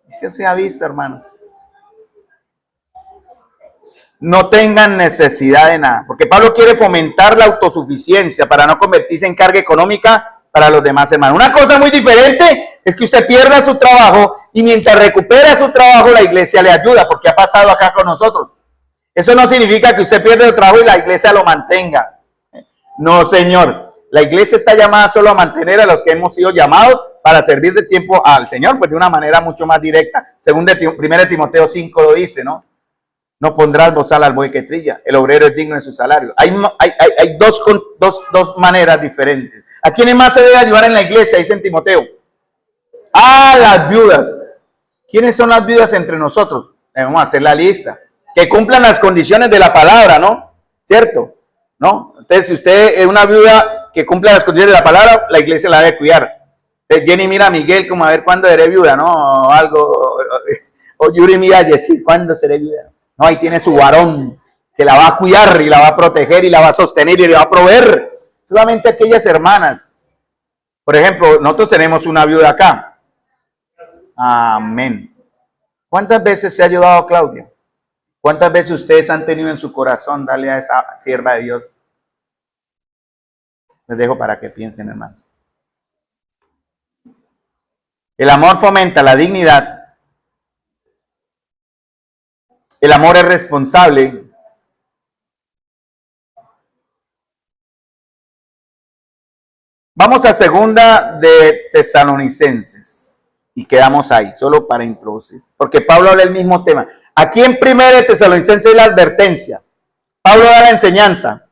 Y se ha visto, hermanos. No tengan necesidad de nada, porque Pablo quiere fomentar la autosuficiencia para no convertirse en carga económica para los demás hermanos. Una cosa muy diferente es que usted pierda su trabajo y mientras recupera su trabajo la iglesia le ayuda, porque ha pasado acá con nosotros. Eso no significa que usted pierda el trabajo y la iglesia lo mantenga. No, señor. La iglesia está llamada solo a mantener a los que hemos sido llamados para servir de tiempo al Señor, pues de una manera mucho más directa. Según 1 Timoteo 5 lo dice, ¿no? No pondrás bozal al buey que trilla. El obrero es digno de su salario. Hay dos maneras diferentes. ¿A quiénes más se debe ayudar en la iglesia? Dice en Timoteo. A las viudas. ¿Quiénes son las viudas entre nosotros? Debemos hacer la lista. Que cumplan las condiciones de la palabra, ¿no? ¿Cierto? ¿No? Entonces, si usted es una viuda que cumpla las condiciones de la palabra, la iglesia la debe cuidar. Entonces, Jenny mira a Miguel como a ver cuándo seré viuda, ¿no? O algo. O Yuri mira a Jessy, ¿cuándo seré viuda? No, ahí tiene su varón que la va a cuidar y la va a proteger y la va a sostener y le va a proveer. Solamente aquellas hermanas. Por ejemplo, nosotros tenemos una viuda acá. Amén. ¿Cuántas veces se ha ayudado a Claudia? ¿Cuántas veces ustedes han tenido en su corazón darle a esa sierva de Dios? Les dejo para que piensen, hermanos. El amor fomenta la dignidad. El amor es responsable. Vamos a 2 de Tesalonicenses y quedamos ahí, solo para introducir, porque Pablo habla del mismo tema. Aquí en 1 de Tesalonicenses es la advertencia. Pablo da la enseñanza,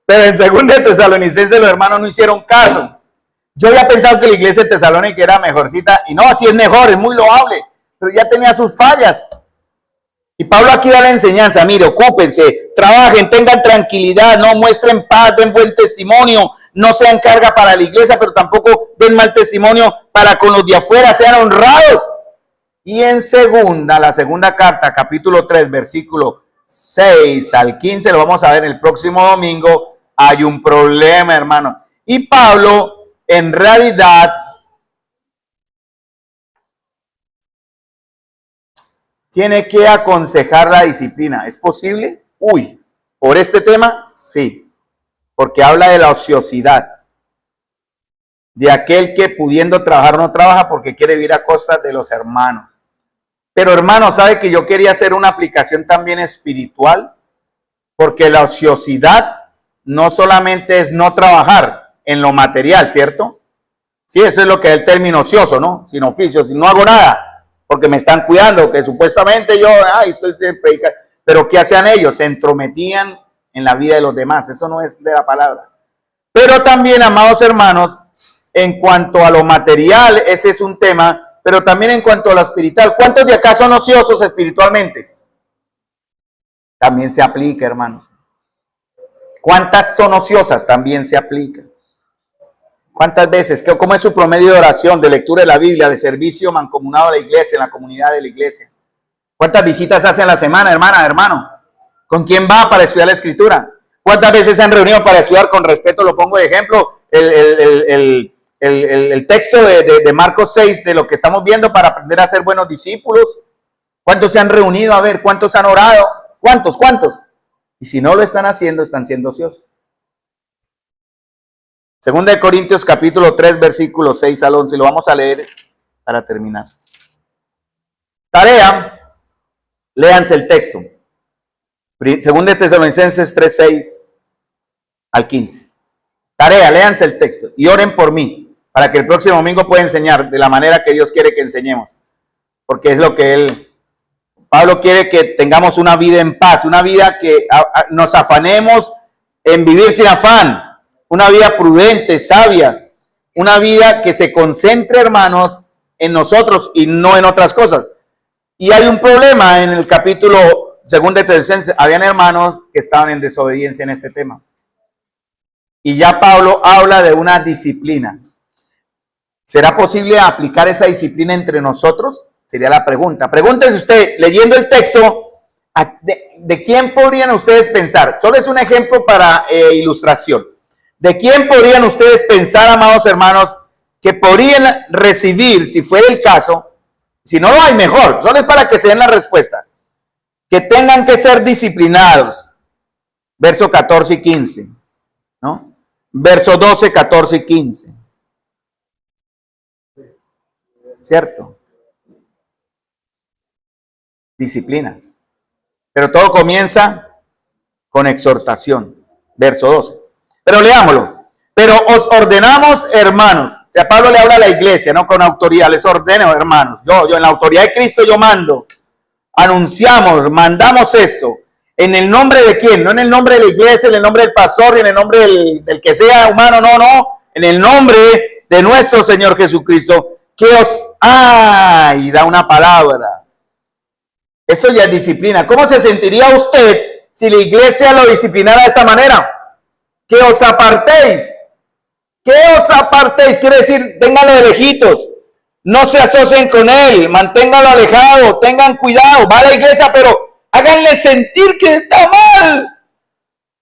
pero en 2 de Tesalonicenses los hermanos no hicieron caso. Yo había pensado que la iglesia de Tesalónica era mejorcita, y no, así es mejor, es muy loable, pero ya tenía sus fallas. Y Pablo aquí da la enseñanza, mire, ocúpense, trabajen, tengan tranquilidad, no muestren paz, den buen testimonio, no sean carga para la iglesia, pero tampoco den mal testimonio para con los de afuera, sean honrados. Y en la segunda carta, capítulo 3, versículo 6 al 15, lo vamos a ver el próximo domingo, hay un problema, hermano. Y Pablo, en realidad, tiene que aconsejar la disciplina. ¿Es posible? Uy, ¿por este tema? Sí, porque habla de la ociosidad, de aquel que pudiendo trabajar no trabaja porque quiere vivir a costa de los hermanos. Pero hermano, ¿sabe que yo quería hacer una aplicación también espiritual? Porque la ociosidad no solamente es no trabajar en lo material, ¿cierto? Sí, eso es lo que es el término ocioso, ¿no? Sin oficio, si no hago nada, porque me están cuidando, que supuestamente yo, estoy predicando. Pero ¿qué hacían ellos? Se entrometían en la vida de los demás. Eso no es de la palabra. Pero también, amados hermanos, en cuanto a lo material, ese es un tema, pero también en cuanto a lo espiritual. ¿Cuántos de acá son ociosos espiritualmente? También se aplica, hermanos. ¿Cuántas son ociosas? También se aplica. ¿Cuántas veces? ¿Cómo es su promedio de oración, de lectura de la Biblia, de servicio mancomunado a la iglesia, en la comunidad de la iglesia? ¿Cuántas visitas hace a la semana, hermana, hermano? ¿Con quién va para estudiar la escritura? ¿Cuántas veces se han reunido para estudiar? Con respeto lo pongo de ejemplo, el texto de Marcos 6, de lo que estamos viendo para aprender a ser buenos discípulos. ¿Cuántos se han reunido? A ver, ¿cuántos han orado? ¿Cuántos? Y si no lo están haciendo, están siendo ociosos. Segunda de Corintios capítulo 3, versículos 6 al 11. Lo vamos a leer para terminar. Tarea, léanse el texto. Segunda de Tesalonicenses 3, 6 al 15. Tarea, léanse el texto y oren por mí, para que el próximo domingo pueda enseñar de la manera que Dios quiere que enseñemos. Porque es lo que Pablo quiere, que tengamos una vida en paz, una vida que nos afanemos en vivir sin afán, una vida prudente, sabia, una vida que se concentre, hermanos, en nosotros y no en otras cosas. Y hay un problema en el capítulo 2 de Tesalonicenses. Habían hermanos que estaban en desobediencia en este tema. Y ya Pablo habla de una disciplina. ¿Será posible aplicar esa disciplina entre nosotros? Sería la pregunta. Pregúntese usted, leyendo el texto, ¿de quién podrían ustedes pensar? Solo es un ejemplo para ilustración. ¿De quién podrían ustedes pensar, amados hermanos, que podrían recibir, si fuera el caso, si no lo hay mejor, solo es para que se den la respuesta, que tengan que ser disciplinados? Verso 14 y 15, ¿no? Verso 12, 14 y 15. ¿Cierto? Disciplina. Pero todo comienza con exhortación. Verso 12. Pero leámoslo. Pero os ordenamos, hermanos. O sea, Pablo le habla a la iglesia, no con autoridad. Les ordeno, hermanos. Yo en la autoridad de Cristo yo mando. Anunciamos, mandamos esto. ¿En el nombre de quién? No en el nombre de la iglesia, en el nombre del pastor, y en el nombre del que sea humano, no. En el nombre de nuestro Señor Jesucristo. Que os... y da una palabra. Esto ya es disciplina. ¿Cómo se sentiría usted si la iglesia lo disciplinara de esta manera? Que os apartéis. Que os apartéis. Quiere decir, ténganlo de lejitos. No se asocien con él. Manténganlo alejado. Tengan cuidado. Va a la iglesia, pero háganle sentir que está mal.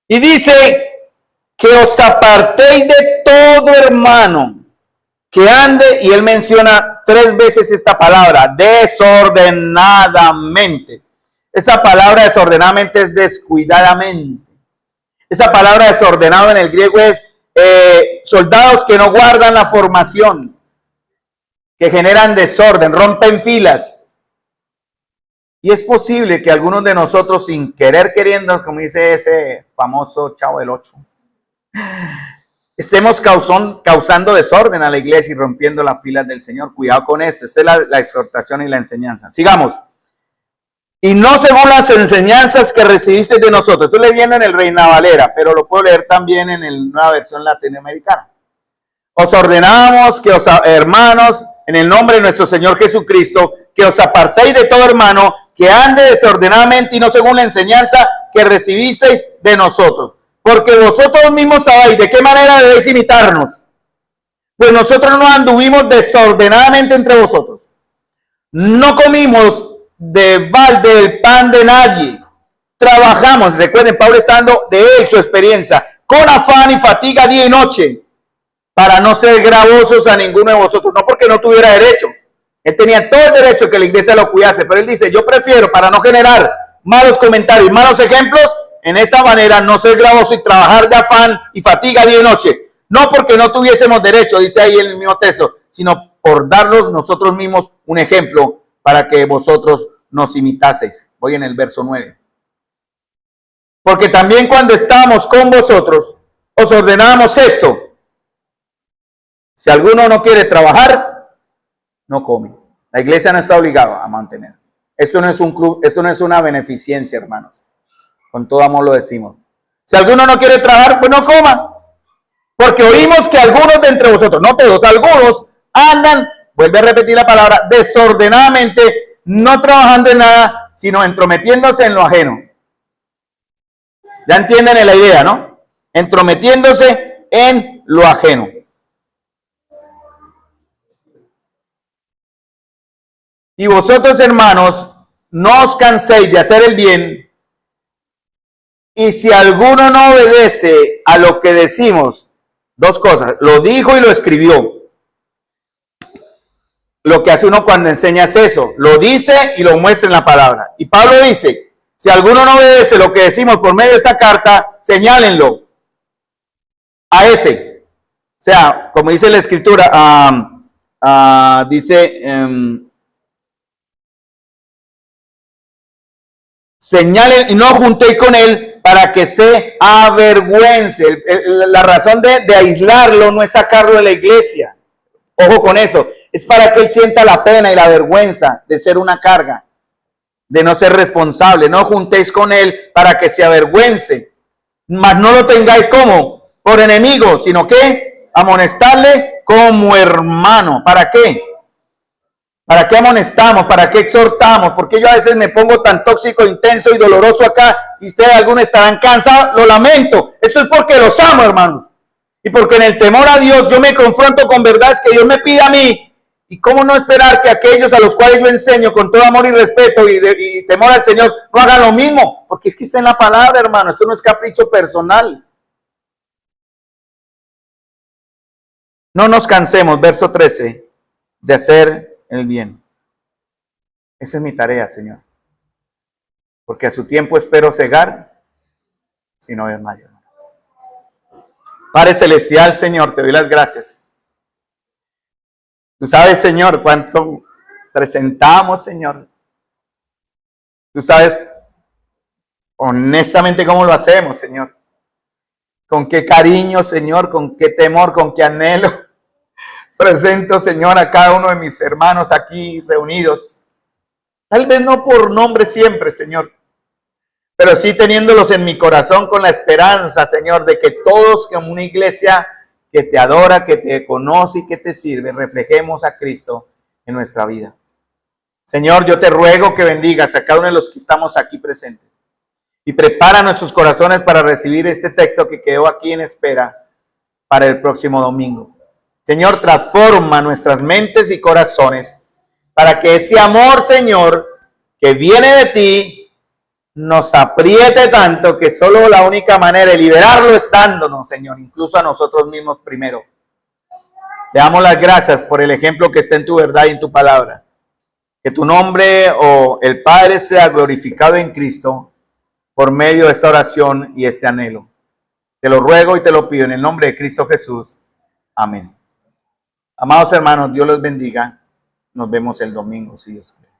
Y dice, que os apartéis de todo hermano que ande, y él menciona 3 veces esta palabra, desordenadamente. Esa palabra desordenadamente es descuidadamente. Esa palabra desordenado en el griego es soldados que no guardan la formación, que generan desorden, rompen filas. Y es posible que algunos de nosotros, sin querer queriendo, como dice ese famoso Chavo del 8, estemos causando desorden a la iglesia y rompiendo las filas del Señor. Cuidado con esto. Esta es la exhortación y la enseñanza. Sigamos. Y no según las enseñanzas que recibiste de nosotros. Esto le viene en el Reina Valera, pero lo puedo leer también en la nueva versión latinoamericana. Os ordenamos que hermanos, en el nombre de nuestro Señor Jesucristo, que os apartéis de todo hermano que ande desordenadamente y no según la enseñanza que recibisteis de nosotros, porque vosotros mismos sabéis de qué manera debéis imitarnos. Pues nosotros no anduvimos desordenadamente entre vosotros, no comimos de balde el pan de nadie, trabajamos, recuerden, Pablo está dando de él su experiencia, con afán y fatiga día y noche, para no ser gravosos a ninguno de vosotros, no porque no tuviera derecho, él tenía todo el derecho que la iglesia lo cuidase, pero él dice, yo prefiero, para no generar malos comentarios, malos ejemplos, en esta manera no ser gravoso y trabajar de afán y fatiga día y noche, no porque no tuviésemos derecho, dice ahí el mismo texto, sino por darlos nosotros mismos un ejemplo para que vosotros nos imitaseis. Voy en el verso 9. Porque también cuando estábamos con vosotros, os ordenábamos esto. Si alguno no quiere trabajar, no come. La iglesia no está obligada a mantener. Esto no es un club, esto no es una beneficencia, hermanos. Con todo amor lo decimos. Si alguno no quiere trabajar, pues no coma. Porque oímos que algunos de entre vosotros, no todos, algunos andan, vuelve a repetir la palabra, desordenadamente, no trabajando en nada, sino entrometiéndose en lo ajeno. Ya entienden la idea, ¿no? Entrometiéndose en lo ajeno. Y vosotros, hermanos, no os canséis de hacer el bien, y si alguno no obedece a lo que decimos, dos cosas, lo dijo y lo escribió. Lo que hace uno cuando enseña es eso, lo dice y lo muestra en la palabra. Y Pablo dice, si alguno no obedece lo que decimos por medio de esta carta, señálenlo a ese. O sea, como dice la escritura, señalen y no juntéis con él para que se avergüence. La razón de aislarlo no es sacarlo de la iglesia. Ojo con eso. Es para que él sienta la pena y la vergüenza de ser una carga, de no ser responsable. No juntéis con él para que se avergüence. Mas no lo tengáis como por enemigo, sino que amonestarle como hermano. ¿Para qué? ¿Para qué amonestamos? ¿Para qué exhortamos? Porque yo a veces me pongo tan tóxico, intenso y doloroso acá y ustedes algunos estarán cansados. Lo lamento. Eso es porque los amo, hermanos. Y porque en el temor a Dios yo me confronto con verdades que Dios me pide a mí. Y cómo no esperar que aquellos a los cuales yo enseño con todo amor y respeto y temor al Señor no hagan lo mismo. Porque es que está en la palabra, hermano. Esto no es capricho personal. No nos cansemos, verso 13, de hacer el bien. Esa es mi tarea, Señor. Porque a su tiempo espero cegar, si no desmayo. Padre Celestial, Señor, te doy las gracias. Tú sabes, Señor, cuánto presentamos, Señor. Tú sabes honestamente cómo lo hacemos, Señor. Con qué cariño, Señor, con qué temor, con qué anhelo. Presento, Señor, a cada uno de mis hermanos aquí reunidos. Tal vez no por nombre siempre, Señor, pero sí teniéndolos en mi corazón con la esperanza, Señor, de que todos como una iglesia que te adora, que te conoce y que te sirve, reflejemos a Cristo en nuestra vida. Señor, yo te ruego que bendigas a cada uno de los que estamos aquí presentes y prepara nuestros corazones para recibir este texto que quedó aquí en espera para el próximo domingo. Señor, transforma nuestras mentes y corazones para que ese amor, Señor, que viene de ti, nos apriete tanto que solo la única manera de liberarlo es dándonos, Señor, incluso a nosotros mismos primero. Te damos las gracias por el ejemplo que está en tu verdad y en tu palabra. Que tu nombre o el Padre sea glorificado en Cristo por medio de esta oración y este anhelo. Te lo ruego y te lo pido en el nombre de Cristo Jesús. Amén. Amados hermanos, Dios los bendiga. Nos vemos el domingo, si Dios quiere.